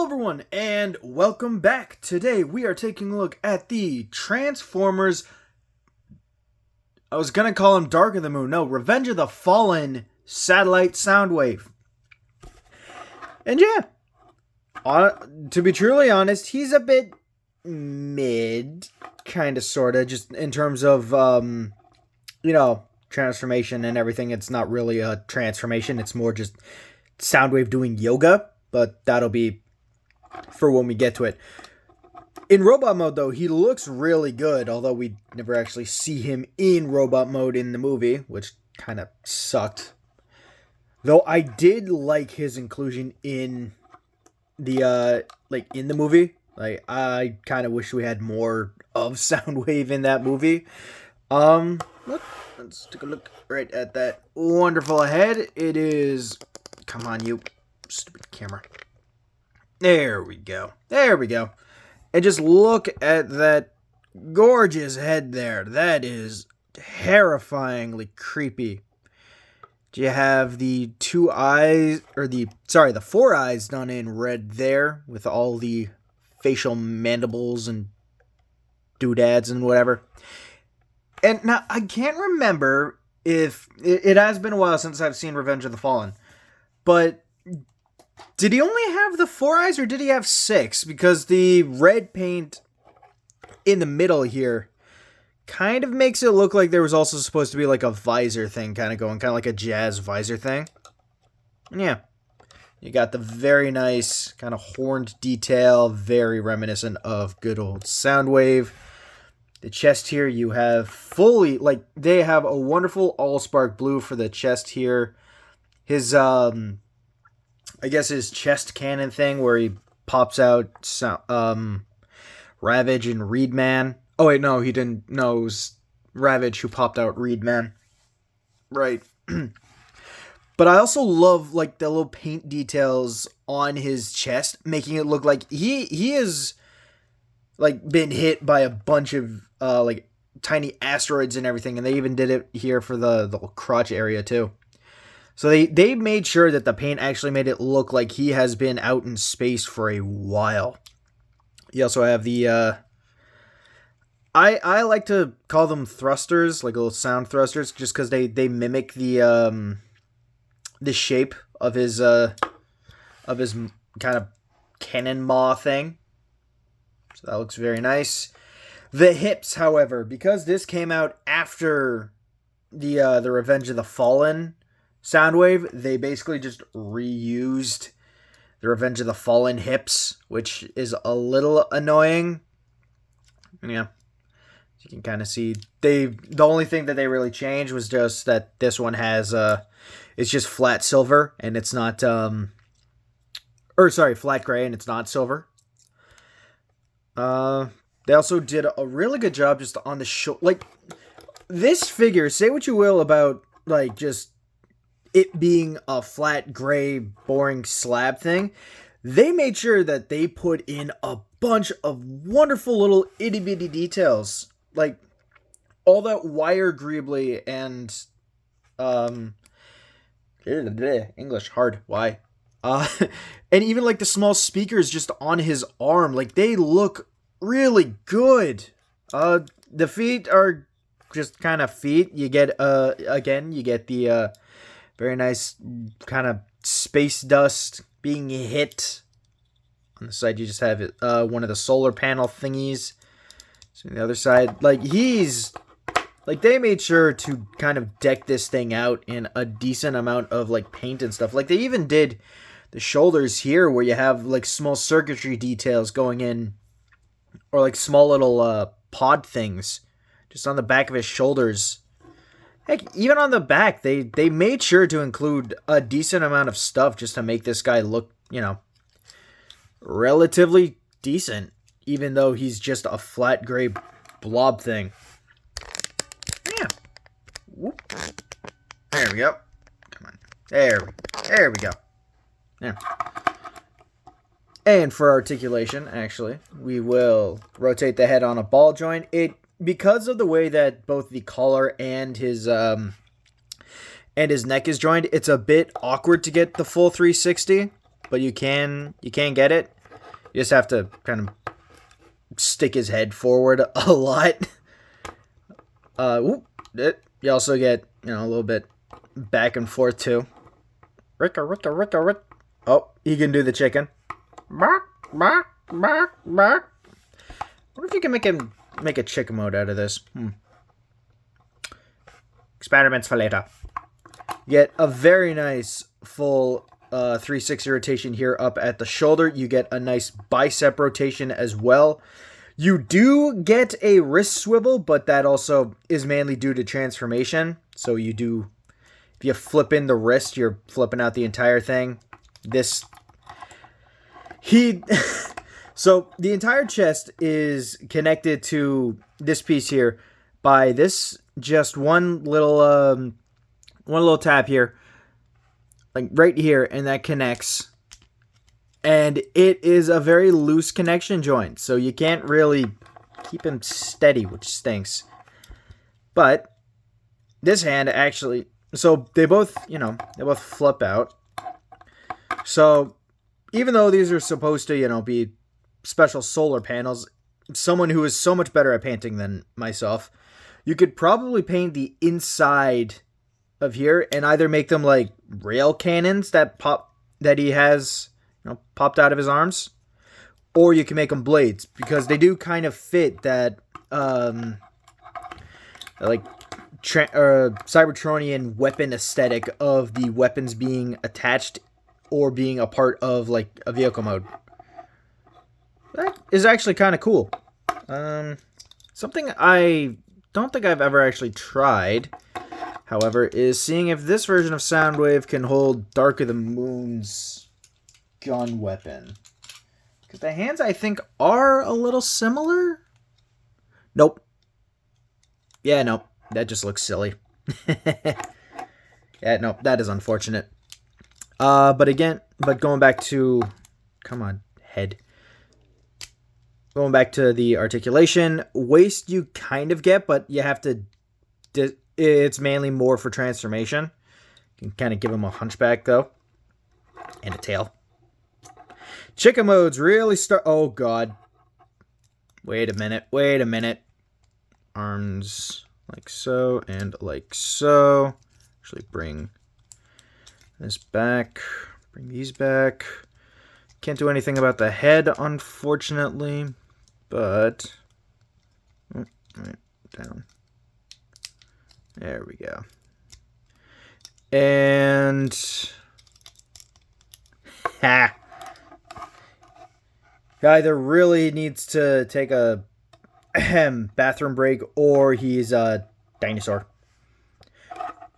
Hello everyone, and welcome back. Today we are taking a look at the Transformers, I was gonna call him Dark of the Moon, no, Revenge of the Fallen satellite Soundwave. And yeah, to be truly honest, he's a bit mid, kinda sorta, just in terms of, transformation and everything. It's not really a transformation, it's more just Soundwave doing yoga, but that'll be for when we get to it. In robot mode, though, he looks really good, although we never actually see him in robot mode in the movie, which kind of sucked. Though I did like his inclusion in the, in the movie. Like, I kind of wish we had more of Soundwave in that movie. Let's take a look right at that wonderful head. It is... Come on, you stupid camera. There we go. There we go. And just look at that gorgeous head there. That is terrifyingly creepy. You have the two eyes, or the four eyes done in red there, with all the facial mandibles and doodads and whatever. And now, I can't remember if, it has been a while since I've seen Revenge of the Fallen, but did he only have the four eyes, or did he have six? Because the red paint in the middle here kind of makes it look like there was also supposed to be like a visor thing kind of going, kind of like a jazz visor thing. And yeah, you got the very nice kind of horned detail, very reminiscent of good old Soundwave. The chest here, you have fully, they have a wonderful Allspark blue for the chest here. His, I guess his chest cannon thing where he pops out Ravage and Reedman. Oh wait, no, he didn't. No, it was Ravage who popped out Reedman. Right. But I also love, the little paint details on his chest, making it look like he is, been hit by a bunch of, tiny asteroids and everything, and they even did it here for the crotch area, too. So they made sure that the paint actually made it look like he has been out in space for a while. You also have the, I like to call them thrusters, like little sound thrusters, just because they mimic the shape of his kind of cannon maw thing. So that looks very nice. The hips, however, because this came out after the Revenge of the Fallen Soundwave, they basically just reused the Revenge of the Fallen hips, which is a little annoying. Yeah, you can kind of see the only thing that they really changed was just that this one has it's just flat silver and it's not flat gray and it's not silver. They also did a really good job just on the show. This figure, say what you will about just it being a flat, gray, boring slab thing, they made sure that they put in a bunch of wonderful little itty-bitty details. All that wire greebly and, English, hard, why? And even, the small speakers just on his arm, they look really good. The feet are just kind of feet. You get, you get the, very nice kind of space dust being hit. On the side, you just have it, one of the solar panel thingies. So on the other side, they made sure to kind of deck this thing out in a decent amount of, paint and stuff. They even did the shoulders here where you have, small circuitry details going in. Or, small little, pod things. Just on the back of his shoulders. Heck, even on the back, they made sure to include a decent amount of stuff just to make this guy look, relatively decent. Even though he's just a flat gray blob thing. Yeah. Whoop. There we go. Come on. There we go. Yeah. And for articulation, actually, we will rotate the head on a ball joint. Because of the way that both the collar and his neck is joined, it's a bit awkward to get the full 360, but you can get it. You just have to kind of stick his head forward a lot. You also get, a little bit back and forth too. Ricka, ricka, ricka, ricka. Oh, he can do the chicken. Bark, bark, bark, bark. I wonder if you can make a chicken mode out of this. Experiments for later. You get a very nice full 360 rotation here up at the shoulder. You get a nice bicep rotation as well. You do get a wrist swivel, but that also is mainly due to transformation. So you do, if you flip in the wrist, you're flipping out the entire thing. So the entire chest is connected to this piece here by this just one little tab here, like right here, and that connects. And it is a very loose connection joint, so you can't really keep him steady, which stinks. But this hand actually, so they both flip out. So even though these are supposed to, be special solar panels, someone who is so much better at painting than myself, you could probably paint the inside of here and either make them like rail cannons that he has popped out of his arms, or you can make them blades, because they do kind of fit that Cybertronian weapon aesthetic of the weapons being attached or being a part of like a vehicle mode. That is actually kind of cool. Something I don't think I've ever actually tried, however, is seeing if this version of Soundwave can hold Dark of the Moon's gun weapon. Because the hands, I think, are a little similar. Nope. Yeah, nope. That just looks silly. Yeah, no, that is unfortunate. But going back to... Come on, head. Going back to the articulation. Waist you kind of get, but you have to... It's mainly more for transformation. You can kind of give him a hunchback, though. And a tail. Chicken modes really start... Oh, God. Wait a minute. Arms like so and like so. Actually, bring this back. Bring these back. Can't do anything about the head, unfortunately. But... Oh, right, down. There we go. And... Ha! He either really needs to take a bathroom break, or he's a dinosaur.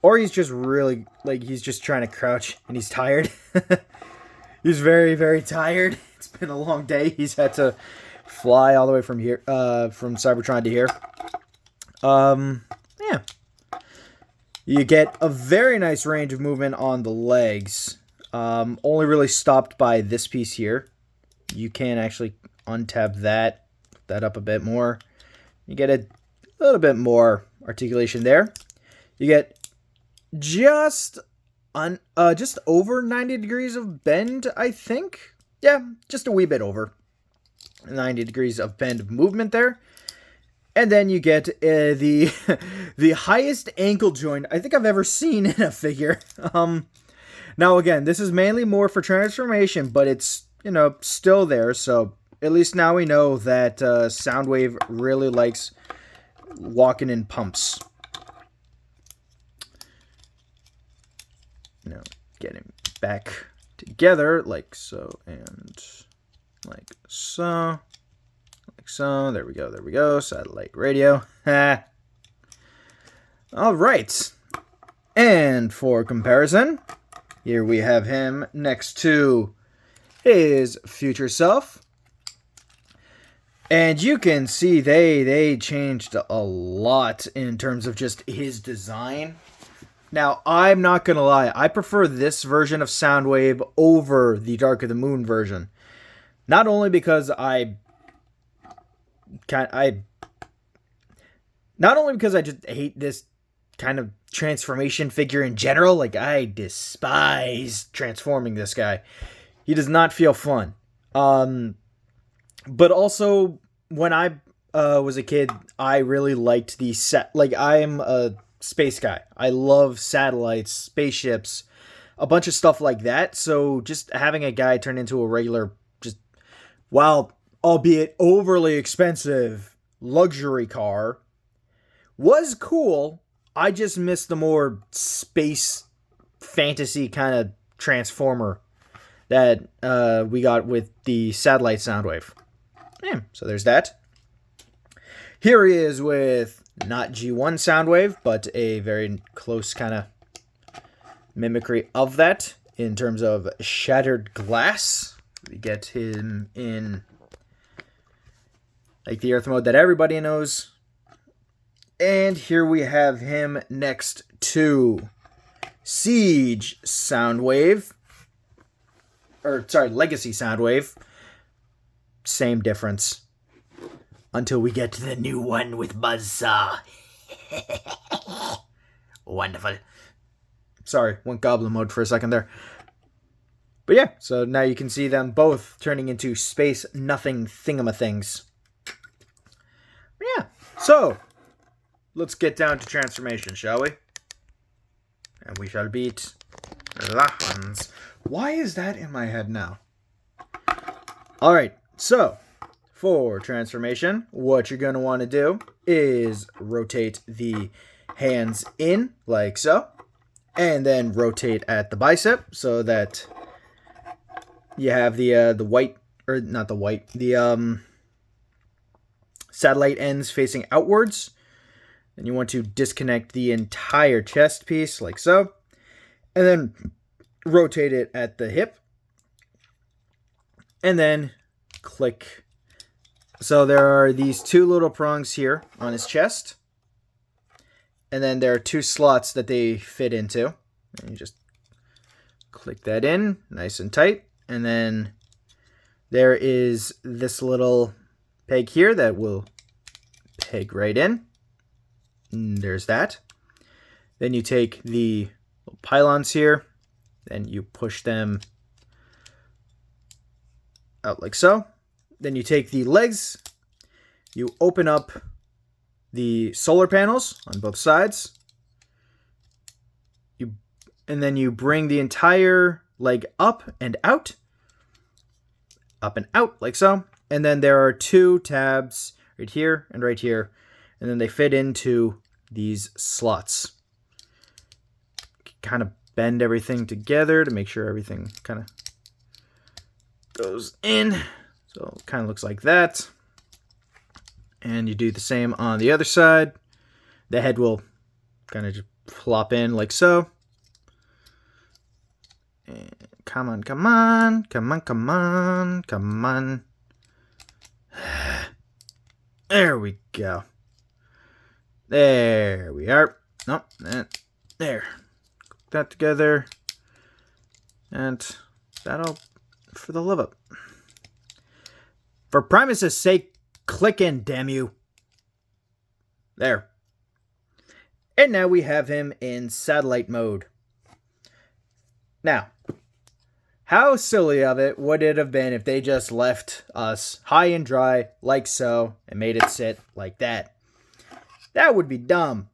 Or he's just really, he's just trying to crouch and he's tired. He's very, very tired. It's been a long day. He's had to fly all the way from here, from Cybertron to here. Yeah. You get a very nice range of movement on the legs. Only really stopped by this piece here. You can actually untap that, put that up a bit more. You get a little bit more articulation there. You get just over 90 degrees of bend, I think. Yeah, just a wee bit over 90 degrees of bend of movement there. And then you get the highest ankle joint I think I've ever seen in a figure. Now again, this is mainly more for transformation, but it's still there, so at least now we know that Soundwave really likes walking in pumps. Get him back together, like so, and like so. Like so. There we go. Satellite radio. Alright. And for comparison, here we have him next to his future self. And you can see they changed a lot in terms of just his design. Now, I'm not going to lie. I prefer this version of Soundwave over the Dark of the Moon version. Not only because I just hate this kind of transformation figure in general. Like, I despise transforming this guy. He does not feel fun. But also, when I was a kid, I really liked the set. Like, I'm a space guy. I love satellites, spaceships, a bunch of stuff like that. So just having a guy turn into a regular, just, well, albeit overly expensive luxury car was cool. I just missed the more space fantasy kind of transformer that we got with the satellite Soundwave. Yeah, so there's that. Here he is with not G1 Soundwave, but a very close kind of mimicry of that in terms of shattered glass. We get him in like the Earth mode that everybody knows. And here we have him next to Siege Soundwave. Or, sorry, Legacy Soundwave. Same difference. Until we get to the new one with Buzzsaw. Wonderful. Sorry, went goblin mode for a second there. But yeah, so now you can see them both turning into space nothing thingamathings. Yeah, so let's get down to transformation, shall we? And we shall beat Lahans. Why is that in my head now? Alright, so for transformation, what you're going to want to do is rotate the hands in, like so. And then rotate at the bicep so that you have the white, or not the white, the satellite ends facing outwards. And you want to disconnect the entire chest piece, like so. And then rotate it at the hip. And then click. So there are these two little prongs here on his chest. And then there are two slots that they fit into. And you just click that in, nice and tight. And then there is this little peg here that will peg right in. And there's that. Then you take the pylons here, and you push them out like so. Then you take the legs, you open up the solar panels on both sides, and then you bring the entire leg up and out, like so. And then there are two tabs right here and right here, and then they fit into these slots. Kind of bend everything together to make sure everything kind of goes in. So it kind of looks like that. And you do the same on the other side. The head will kind of just plop in like so. And come on, come on, come on, come on, come on. There we go. There we are. Nope, there. Put that together. And that'll, for the love of it. For Primus's sake, click in, damn you. There. And now we have him in satellite mode. Now, how silly of it would it have been if they just left us high and dry like so and made it sit like that? That would be dumb.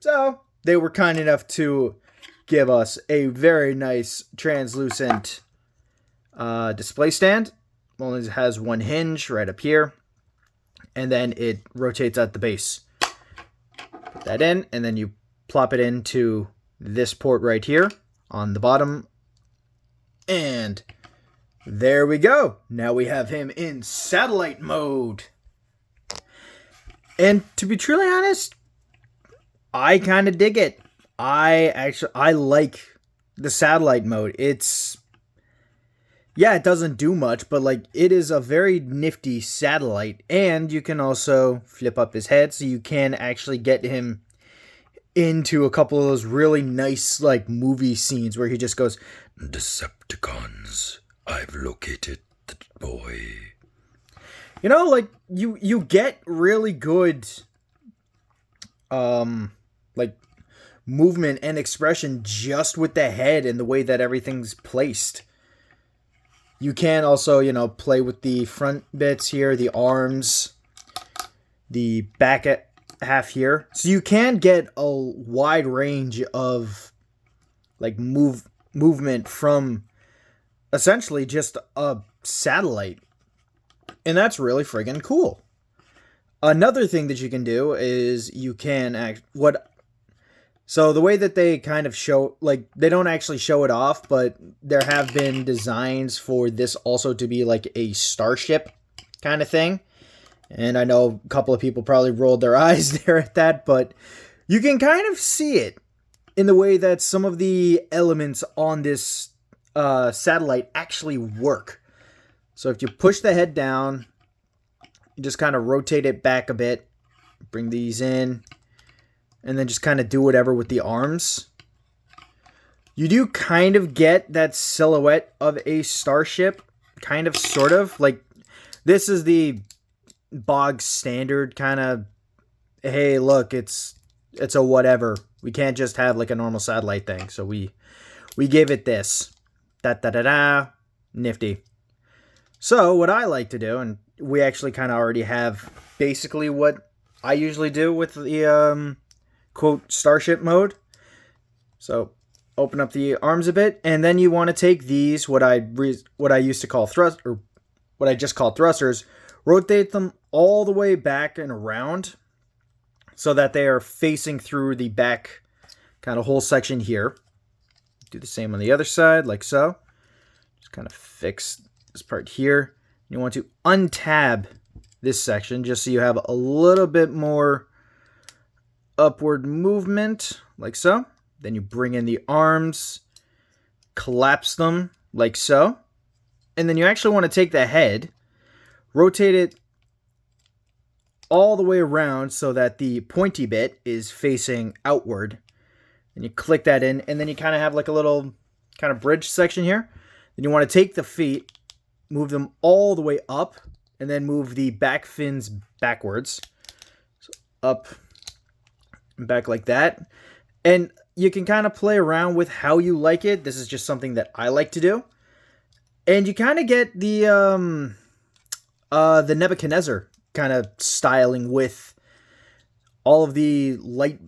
So, they were kind enough to give us a very nice translucent display stand. Only has one hinge right up here. And then it rotates at the base. Put that in, and then you plop it into this port right here on the bottom. And there we go. Now we have him in satellite mode. And to be truly honest, I kind of dig it. I like the satellite mode. Yeah, it doesn't do much, but like it is a very nifty satellite, and you can also flip up his head so you can actually get him into a couple of those really nice like movie scenes where he just goes, "Decepticons, I've located the boy." You know, like you get really good like movement and expression just with the head and the way that everything's placed. You can also, play with the front bits here, the arms, the back half here. So you can get a wide range of like movement from essentially just a satellite. And that's really friggin' cool. Another thing that you can do is you can so the way that they kind of show, like, they don't actually show it off, but there have been designs for this also to be like a starship kind of thing. And I know a couple of people probably rolled their eyes there at that, but you can kind of see it in the way that some of the elements on this satellite actually work. So if you push the head down, you just kind of rotate it back a bit, bring these in, and then just kind of do whatever with the arms. You do kind of get that silhouette of a starship, kind of, sort of. Like, this is the bog standard kind of, hey, look, it's a whatever. We can't just have like a normal satellite thing. So we gave it this. Da-da-da-da. Nifty. So what I like to do, and we actually kind of already have basically what I usually do with the quote starship mode. So open up the arms a bit, and then you want to take these, what I used to call what I just called thrusters, rotate them all the way back and around so that they are facing through the back kind of whole section here. Do the same on the other side, like so. Just kind of fix this part here. You want to untab this section just so you have a little bit more upward movement, like so. Then you bring in the arms, collapse them, like so. And then you actually want to take the head, rotate it all the way around so that the pointy bit is facing outward. And you click that in, and then you kind of have like a little kind of bridge section here. Then you want to take the feet, move them all the way up, and then move the back fins backwards. So up and back like that. And you can kind of play around with how you like it. This is just something that I like to do. And you kind of get the Nebuchadnezzar kind of styling with all of the light,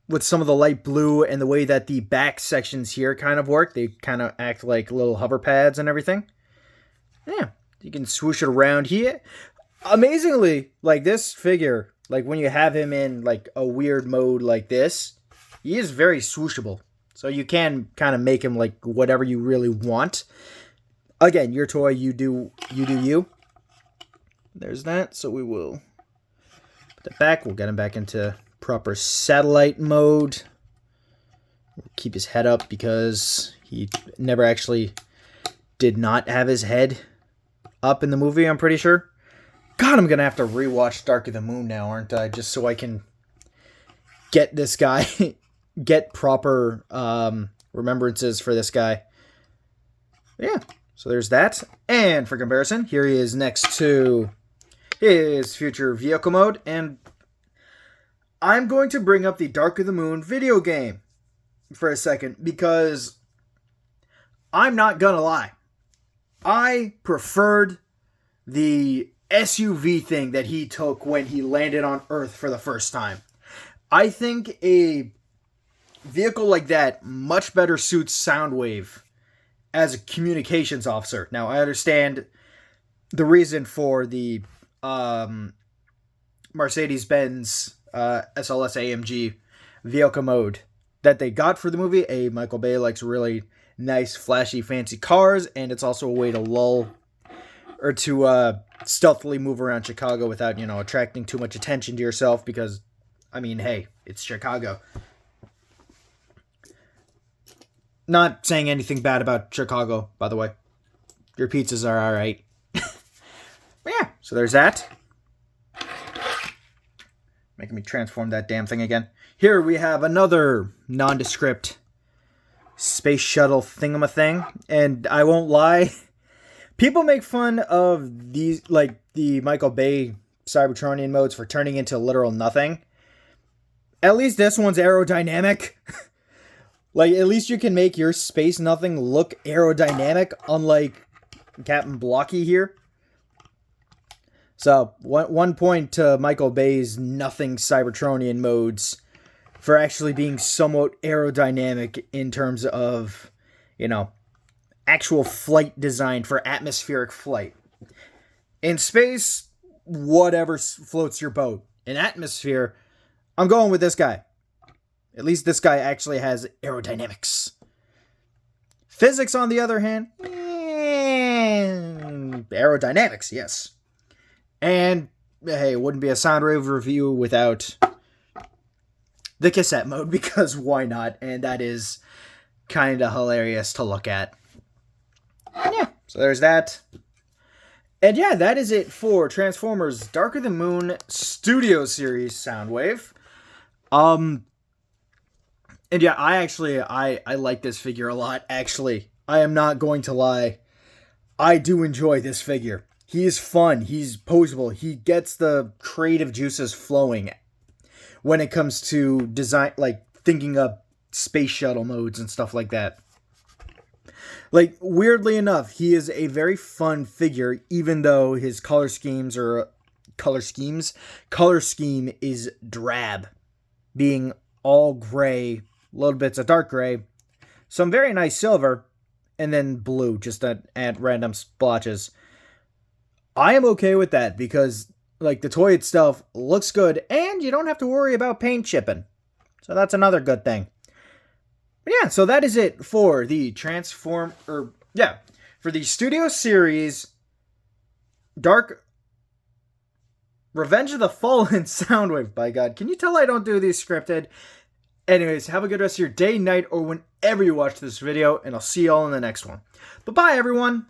with some of the light blue, and the way that the back sections here kind of work. They kind of act like little hover pads and everything. Yeah, you can swoosh it around here. Amazingly, like this figure, like when you have him in like a weird mode like this, he is very swooshable. So you can kind of make him like whatever you really want. Again, your toy, you do you. There's that. So we will put that back. We'll get him back into proper satellite mode. We'll keep his head up because he never actually did not have his head up in the movie, I'm pretty sure. God, I'm going to have to rewatch Dark of the Moon now, aren't I? Just so I can get this guy, get proper remembrances for this guy. Yeah, so there's that. And for comparison, here he is next to his future vehicle mode. And I'm going to bring up the Dark of the Moon video game for a second, because I'm not going to lie. I preferred the SUV thing that he took when he landed on Earth for the first time. I think a vehicle like that much better suits Soundwave as a communications officer. Now, I understand the reason for the Mercedes-Benz SLS AMG vehicle mode that they got for the movie. Michael Bay likes really nice, flashy, fancy cars, and it's also a way to lull or to stealthily move around Chicago without, attracting too much attention to yourself, because, I mean, hey, it's Chicago. Not saying anything bad about Chicago, by the way. Your pizzas are alright. Yeah, so there's that. Making me transform that damn thing again. Here we have another nondescript space shuttle thingamathing, and I won't lie, people make fun of these, like the Michael Bay Cybertronian modes, for turning into literal nothing. At least this one's aerodynamic. Like, at least you can make your space nothing look aerodynamic, unlike Captain Blocky here. So, one point to Michael Bay's nothing Cybertronian modes for actually being somewhat aerodynamic in terms of, you know, actual flight design for atmospheric flight. In space, whatever floats your boat. In atmosphere, I'm going with this guy. At least this guy actually has aerodynamics. Physics, on the other hand, aerodynamics, yes. And, hey, it wouldn't be a Soundwave review without the cassette mode, because why not? And that is kind of hilarious to look at. And yeah, so there's that. And yeah, that is it for Transformers Darker Than Moon Studio Series Soundwave. And yeah, I like this figure a lot, actually. I am not going to lie. I do enjoy this figure. He is fun. He's poseable. He gets the creative juices flowing when it comes to design, like thinking up space shuttle modes and stuff like that. Like, weirdly enough, he is a very fun figure, even though his color scheme is drab, being all gray, little bits of dark gray, some very nice silver, and then blue, just at random splotches. I am okay with that because, like, the toy itself looks good, and you don't have to worry about paint chipping. So that's another good thing. But yeah, so that is it for the for the Studio Series Revenge of the Fallen Soundwave. By God, can you tell I don't do these scripted? Anyways, have a good rest of your day, night, or whenever you watch this video, and I'll see you all in the next one. Bye-bye, everyone!